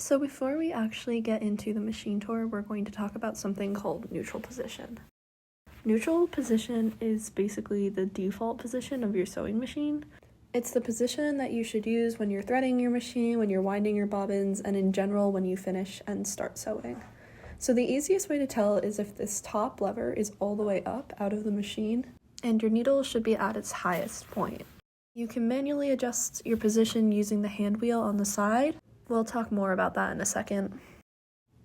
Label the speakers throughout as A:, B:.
A: So before we actually get into the machine tour, we're going to talk about something called neutral position. Neutral position is basically the default position of your sewing machine. It's the position that you should use when you're threading your machine, when you're winding your bobbins, and in general when you finish and start sewing. So the easiest way to tell is if this top lever is all the way up out of the machine, and your needle should be at its highest point. You can manually adjust your position using the hand wheel on the side. We'll talk more about that in a second.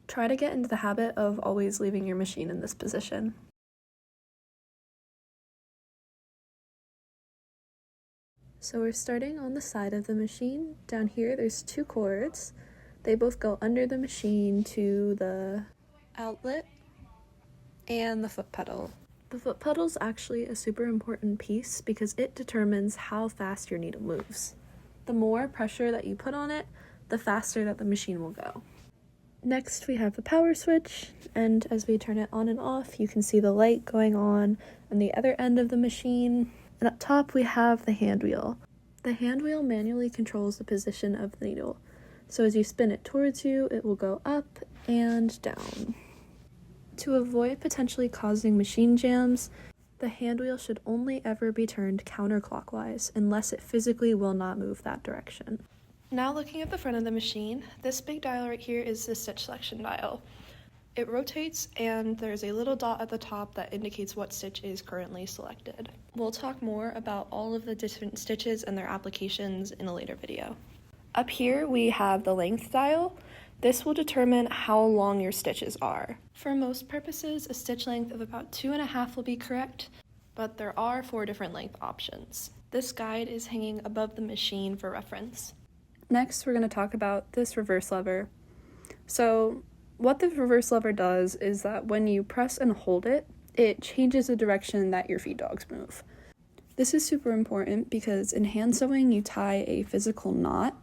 A: Try to get into the habit of always leaving your machine in this position. So we're starting on the side of the machine. Down here there's two cords. They both go under the machine to the outlet and the foot pedal. The foot pedal is actually a super important piece because it determines how fast your needle moves. The more pressure that you put on it, the faster that the machine will go. Next we have the power switch, and as we turn it on and off, you can see the light going on the other end of the machine. And up top we have the hand wheel. The hand wheel manually controls the position of the needle. So as you spin it towards you, it will go up and down. To avoid potentially causing machine jams, the hand wheel should only ever be turned counterclockwise unless it physically will not move that direction. Now looking at the front of the machine, this big dial right here is the stitch selection dial. It rotates and there's a little dot at the top that indicates what stitch is currently selected. We'll talk more about all of the different stitches and their applications in a later video. Up here we have the length dial. This will determine how long your stitches are. For most purposes, a stitch length of about 2.5 will be correct, but there are 4 different length options. This guide is hanging above the machine for reference. Next, we're going to talk about this reverse lever. So what the reverse lever does is that when you press and hold it, it changes the direction that your feed dogs move. This is super important because in hand sewing, you tie a physical knot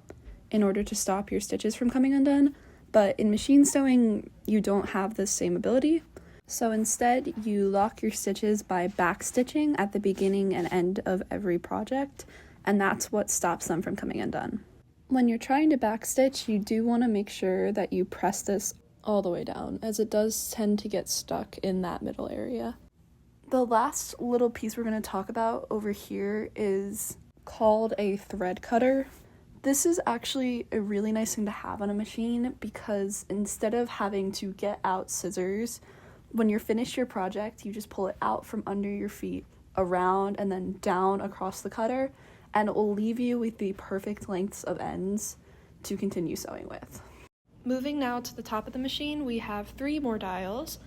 A: in order to stop your stitches from coming undone, but in machine sewing, you don't have this same ability. So instead, you lock your stitches by back stitching at the beginning and end of every project, and that's what stops them from coming undone. When you're trying to backstitch, you do want to make sure that you press this all the way down, as it does tend to get stuck in that middle area. The last little piece we're going to talk about over here is called a thread cutter. This is actually a really nice thing to have on a machine because instead of having to get out scissors, when you're finished your project, you just pull it out from under your feet, around, and then down across the cutter, and it will leave you with the perfect lengths of ends to continue sewing with. Moving now to the top of the machine, we have 3 more dials.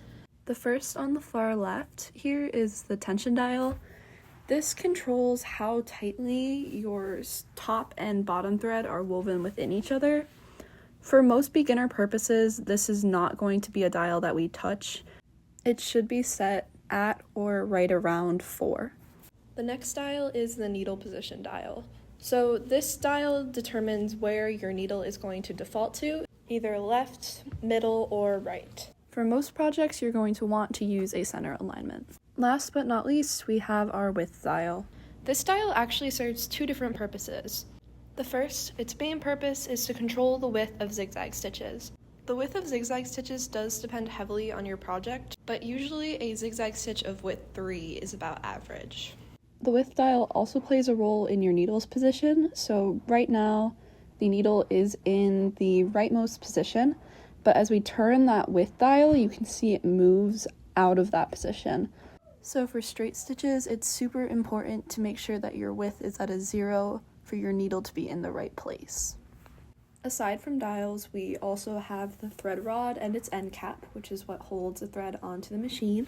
A: The first on the far left here is the tension dial. This controls how tightly your top and bottom thread are woven within each other. For most beginner purposes, this is not going to be a dial that we touch. It should be set at or right around 4. The next dial is the needle position dial. So this dial determines where your needle is going to default to, either left, middle, or right. For most projects, you're going to want to use a center alignment. Last but not least, we have our width dial. This dial actually serves 2 different purposes. The first, its main purpose is to control the width of zigzag stitches. The width of zigzag stitches does depend heavily on your project, but usually a zigzag stitch of width 3 is about average. The width dial also plays a role in your needle's position, so right now the needle is in the rightmost position, but as we turn that width dial, you can see it moves out of that position. So for straight stitches, it's super important to make sure that your width is at a 0 for your needle to be in the right place. Aside from dials, we also have the thread rod and its end cap, which is what holds the thread onto the machine.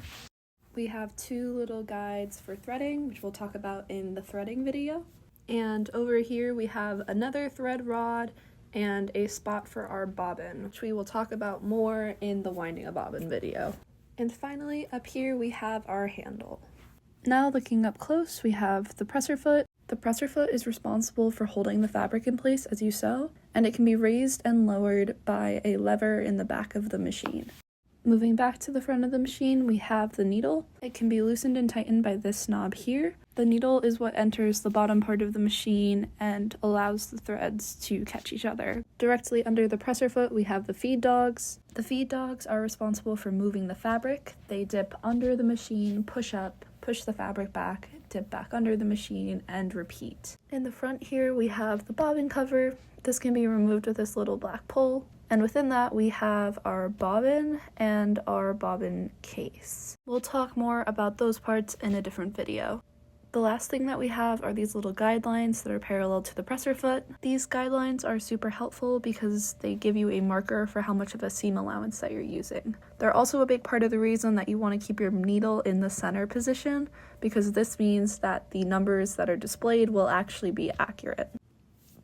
A: We have 2 little guides for threading, which we'll talk about in the threading video. And over here we have another thread rod and a spot for our bobbin, which we will talk about more in the winding a bobbin video. And finally, up here we have our handle. Now looking up close, we have the presser foot. The presser foot is responsible for holding the fabric in place as you sew, and it can be raised and lowered by a lever in the back of the machine. Moving back to the front of the machine, we have the needle. It can be loosened and tightened by this knob here. The needle is what enters the bottom part of the machine and allows the threads to catch each other. Directly under the presser foot, we have the feed dogs. The feed dogs are responsible for moving the fabric. They dip under the machine, push up, push the fabric back, dip back under the machine, and repeat. In the front here, we have the bobbin cover. This can be removed with this little black pole. And within that, we have our bobbin and our bobbin case. We'll talk more about those parts in a different video. The last thing that we have are these little guidelines that are parallel to the presser foot. These guidelines are super helpful because they give you a marker for how much of a seam allowance that you're using. They're also a big part of the reason that you want to keep your needle in the center position, because this means that the numbers that are displayed will actually be accurate.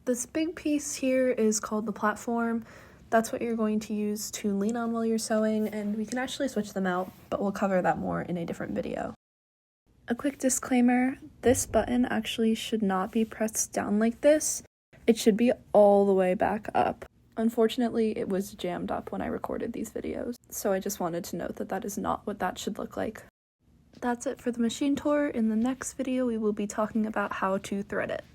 A: This big piece here is called the platform. That's what you're going to use to lean on while you're sewing, and we can actually switch them out, but we'll cover that more in a different video. A quick disclaimer, this button actually should not be pressed down like this. It should be all the way back up. Unfortunately, it was jammed up when I recorded these videos, so I just wanted to note that that is not what that should look like. That's it for the machine tour. In the next video, we will be talking about how to thread it.